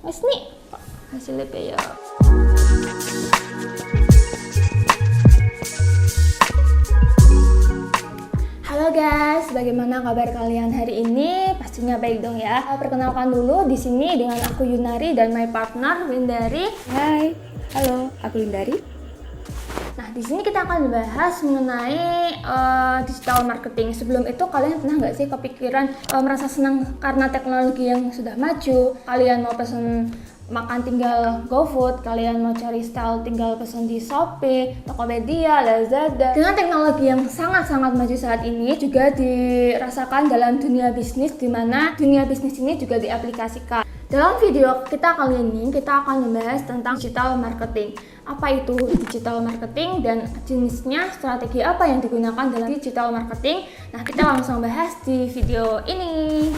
Wes nih hasilnya ya. Halo guys, bagaimana kabar kalian hari ini? Pastinya baik dong ya. Perkenalkan dulu, di sini dengan aku Yunari dan my partner Windari. Hai, halo, aku Lindari. Nah, di sini kita akan membahas mengenai digital marketing. Sebelum itu, kalian pernah nggak sih kepikiran merasa senang karena teknologi yang sudah maju? Kalian mau pesen makan tinggal GoFood, kalian mau cari style tinggal pesen di Shopee, Tokopedia, Lazada. Dengan teknologi yang sangat-sangat maju saat ini juga dirasakan dalam dunia bisnis, di mana dunia bisnis ini juga diaplikasikan. Dalam video kita kali ini, kita akan membahas tentang digital marketing. Apa itu digital marketing dan jenisnya, strategi apa yang digunakan dalam digital marketing. Nah, kita langsung bahas di video ini.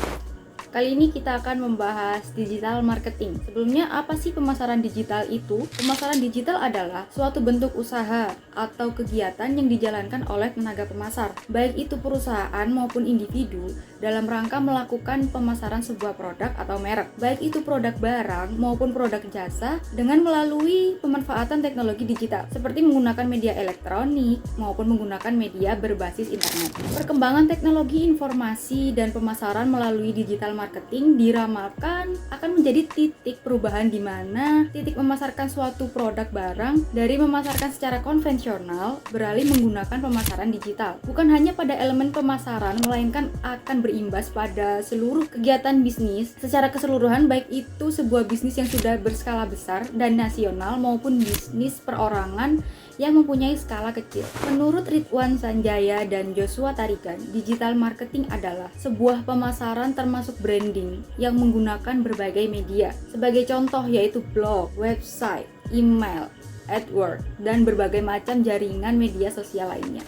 Kali ini kita akan membahas digital marketing. Sebelumnya, apa sih pemasaran digital itu? Pemasaran digital adalah suatu bentuk usaha atau kegiatan yang dijalankan oleh tenaga pemasar, baik itu perusahaan maupun individu, dalam rangka melakukan pemasaran sebuah produk atau merek, baik itu produk barang maupun produk jasa, dengan melalui pemanfaatan teknologi digital, seperti menggunakan media elektronik maupun menggunakan media berbasis internet. Perkembangan teknologi informasi dan pemasaran melalui digital marketing diramalkan akan menjadi titik perubahan di mana titik memasarkan suatu produk barang dari memasarkan secara konvensional beralih menggunakan pemasaran digital. Bukan hanya pada elemen pemasaran, melainkan akan berimbas pada seluruh kegiatan bisnis secara keseluruhan, baik itu sebuah bisnis yang sudah berskala besar dan nasional maupun bisnis perorangan yang mempunyai skala kecil. Menurut Ridwan Sanjaya dan Joshua Tarigan, digital marketing adalah sebuah pemasaran termasuk branding yang menggunakan berbagai media. Sebagai contoh yaitu blog, website, email, AdWords, dan berbagai macam jaringan media sosial lainnya.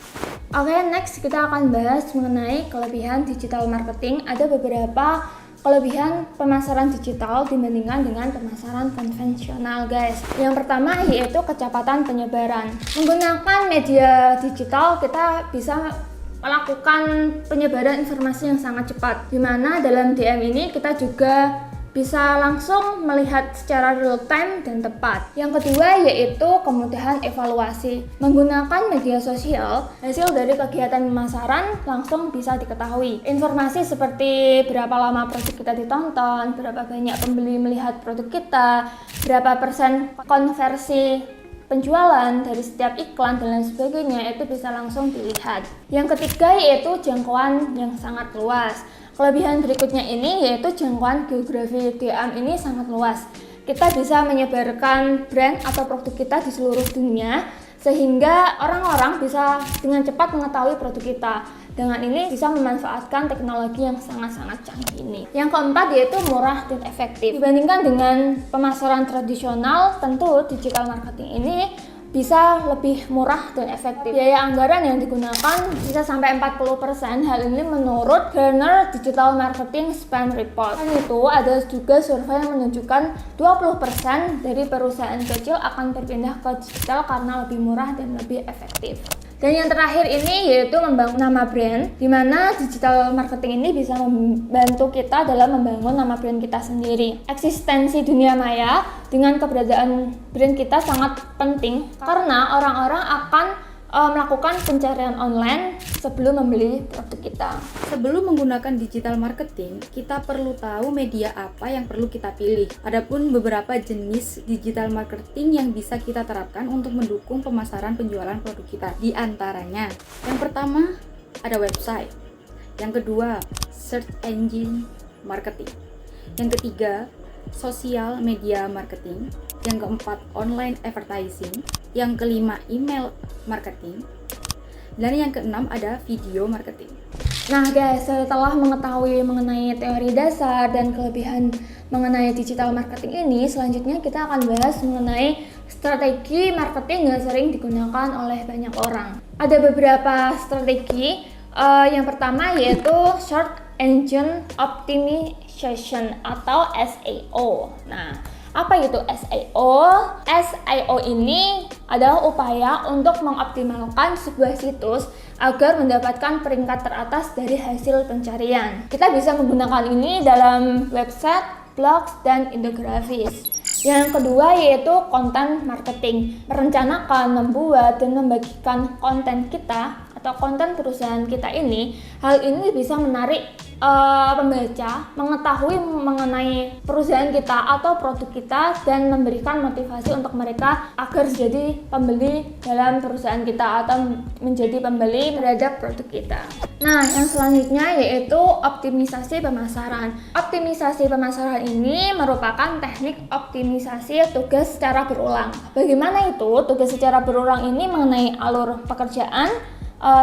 Oke, next kita akan bahas mengenai kelebihan digital marketing. Ada beberapa kelebihan pemasaran digital dibandingkan dengan pemasaran konvensional, guys. Yang pertama yaitu kecepatan penyebaran. Menggunakan media digital kita bisa melakukan penyebaran informasi yang sangat cepat, dimana dalam DM ini kita juga bisa langsung melihat secara real time dan tepat. Yang kedua yaitu kemudahan evaluasi. Menggunakan media sosial, hasil dari kegiatan pemasaran langsung bisa diketahui. Informasi seperti berapa lama produk kita ditonton, berapa banyak pembeli melihat produk kita, berapa persen konversi penjualan dari setiap iklan dan lain sebagainya, itu bisa langsung dilihat. Yang ketiga yaitu jangkauan yang sangat luas. Kelebihan berikutnya ini yaitu jangkauan geografi DM ini sangat luas. Kita bisa menyebarkan brand atau produk kita di seluruh dunia sehingga orang-orang bisa dengan cepat mengetahui produk kita. Dengan ini bisa memanfaatkan teknologi yang sangat-sangat canggih ini. Yang keempat yaitu murah dan efektif. Dibandingkan dengan pemasaran tradisional, tentu digital marketing ini bisa lebih murah dan efektif. Biaya anggaran yang digunakan bisa sampai 40%. Hal ini menurut Gartner Digital Marketing Spend Report. Dan itu ada juga survei yang menunjukkan 20% dari perusahaan kecil akan berpindah ke digital karena lebih murah dan lebih efektif. Dan yang terakhir ini yaitu membangun nama brand, di mana digital marketing ini bisa membantu kita dalam membangun nama brand kita sendiri. Eksistensi dunia maya dengan keberadaan brand kita sangat penting karena orang-orang akan melakukan pencarian online sebelum membeli produk kita. Sebelum menggunakan digital marketing, kita perlu tahu media apa yang perlu kita pilih. Adapun beberapa jenis digital marketing yang bisa kita terapkan untuk mendukung pemasaran penjualan produk kita. Di antaranya, yang pertama ada website. Yang kedua, search engine marketing. Yang ketiga, sosial media marketing. Yang keempat, online advertising. Yang kelima, email marketing. Dan yang keenam ada video marketing. Nah guys, setelah mengetahui mengenai teori dasar dan kelebihan mengenai digital marketing ini, selanjutnya kita akan bahas mengenai strategi marketing yang sering digunakan oleh banyak orang. Ada beberapa strategi. Yang pertama yaitu Search Engine Optimization atau SEO. Nah, apa itu SEO? SEO ini adalah upaya untuk mengoptimalkan sebuah situs agar mendapatkan peringkat teratas dari hasil pencarian. Kita bisa menggunakan ini dalam website, blogs, dan infografis. Yang kedua yaitu konten marketing, merencanakan, membuat, dan membagikan konten kita atau konten perusahaan kita ini. Hal ini bisa menarik pembaca mengetahui mengenai perusahaan kita atau produk kita dan memberikan motivasi untuk mereka agar jadi pembeli dalam perusahaan kita atau menjadi pembeli terhadap produk kita. Nah, yang selanjutnya yaitu optimisasi pemasaran. Optimisasi pemasaran ini merupakan teknik optimisasi tugas secara berulang. Bagaimana itu? Tugas secara berulang ini mengenai alur pekerjaan,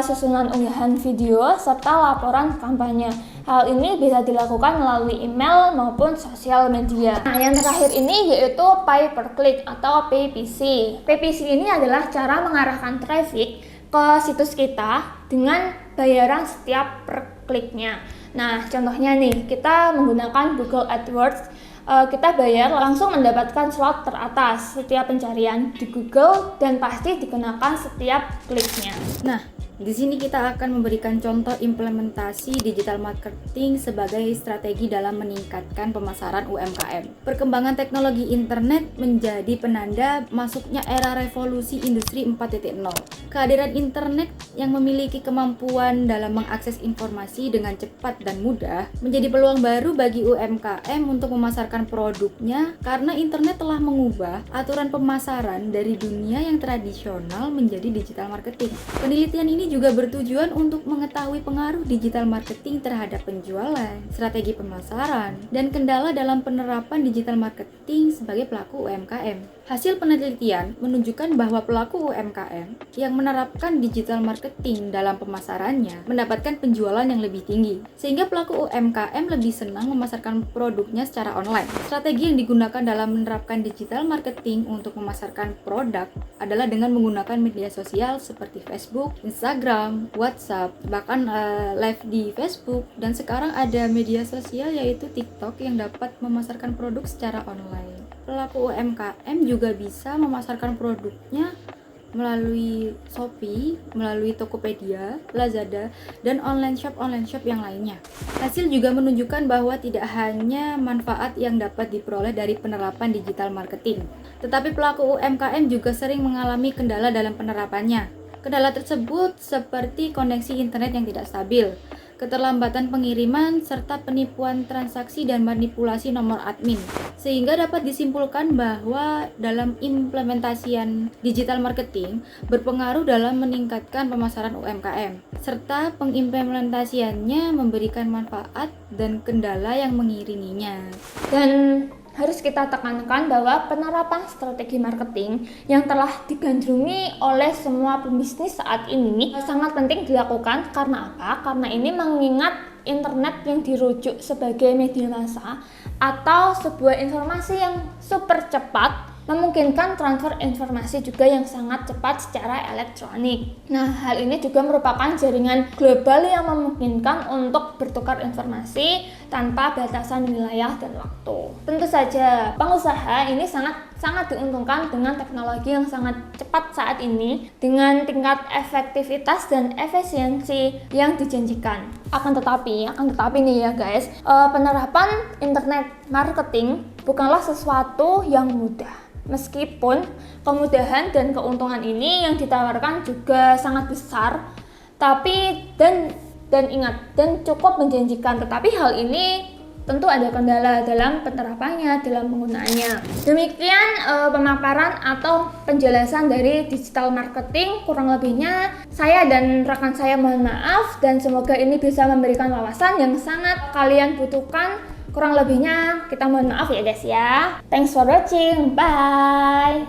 susunan unggahan video, serta laporan kampanye. Hal ini bisa dilakukan melalui email maupun sosial media. Nah, yang terakhir ini yaitu pay per click atau PPC. PPC ini adalah cara mengarahkan traffic ke situs kita dengan bayaran setiap per kliknya. Nah, contohnya nih, kita menggunakan Google AdWords. Kita bayar langsung mendapatkan slot teratas setiap pencarian di Google dan pasti dikenakan setiap kliknya. Nah, di sini kita akan memberikan contoh implementasi digital marketing sebagai strategi dalam meningkatkan pemasaran UMKM. Perkembangan teknologi internet menjadi penanda masuknya era revolusi industri 4.0. Kehadiran internet yang memiliki kemampuan dalam mengakses informasi dengan cepat dan mudah menjadi peluang baru bagi UMKM untuk memasarkan produknya karena internet telah mengubah aturan pemasaran dari dunia yang tradisional menjadi digital marketing. Penelitian ini juga bertujuan untuk mengetahui pengaruh digital marketing terhadap penjualan, strategi pemasaran, dan kendala dalam penerapan digital marketing sebagai pelaku UMKM. Hasil penelitian menunjukkan bahwa pelaku UMKM yang menerapkan digital marketing dalam pemasarannya mendapatkan penjualan yang lebih tinggi, sehingga pelaku UMKM lebih senang memasarkan produknya secara online. Strategi yang digunakan dalam menerapkan digital marketing untuk memasarkan produk adalah dengan menggunakan media sosial seperti Facebook, Instagram, WhatsApp, bahkan live di Facebook, dan sekarang ada media sosial yaitu TikTok yang dapat memasarkan produk secara online. Pelaku UMKM juga bisa memasarkan produknya melalui Shopee, melalui Tokopedia, Lazada, dan online shop yang lainnya. Hasil juga menunjukkan bahwa tidak hanya manfaat yang dapat diperoleh dari penerapan digital marketing, tetapi pelaku UMKM juga sering mengalami kendala dalam penerapannya. Kendala tersebut seperti koneksi internet yang tidak stabil, keterlambatan pengiriman, serta penipuan transaksi dan manipulasi nomor admin. Sehingga dapat disimpulkan bahwa dalam implementasian digital marketing berpengaruh dalam meningkatkan pemasaran UMKM, serta pengimplementasiannya memberikan manfaat dan kendala yang mengiringinya. Dan harus kita tekankan bahwa penerapan strategi marketing yang telah digandrungi oleh semua pembisnis saat ini sangat penting dilakukan. Karena apa? Karena ini mengingat internet yang dirujuk sebagai media massa atau sebuah informasi yang super cepat memungkinkan transfer informasi juga yang sangat cepat secara elektronik. Nah, hal ini juga merupakan jaringan global yang memungkinkan untuk bertukar informasi tanpa batasan wilayah dan waktu. Tentu saja, pengusaha ini sangat diuntungkan dengan teknologi yang sangat cepat saat ini dengan tingkat efektivitas dan efisiensi yang dijanjikan. Akan tetapi nih ya guys, penerapan internet marketing bukanlah sesuatu yang mudah. Meskipun kemudahan dan keuntungan ini yang ditawarkan juga sangat besar, tapi dan cukup menjanjikan, tetapi hal ini tentu ada kendala dalam penerapannya, dalam penggunaannya. Demikian pemaparan atau penjelasan dari digital marketing. Kurang lebihnya saya dan rekan saya mohon maaf, dan semoga ini bisa memberikan wawasan yang sangat kalian butuhkan. Kurang lebihnya kita mohon maaf ya guys ya. Thanks for watching. Bye.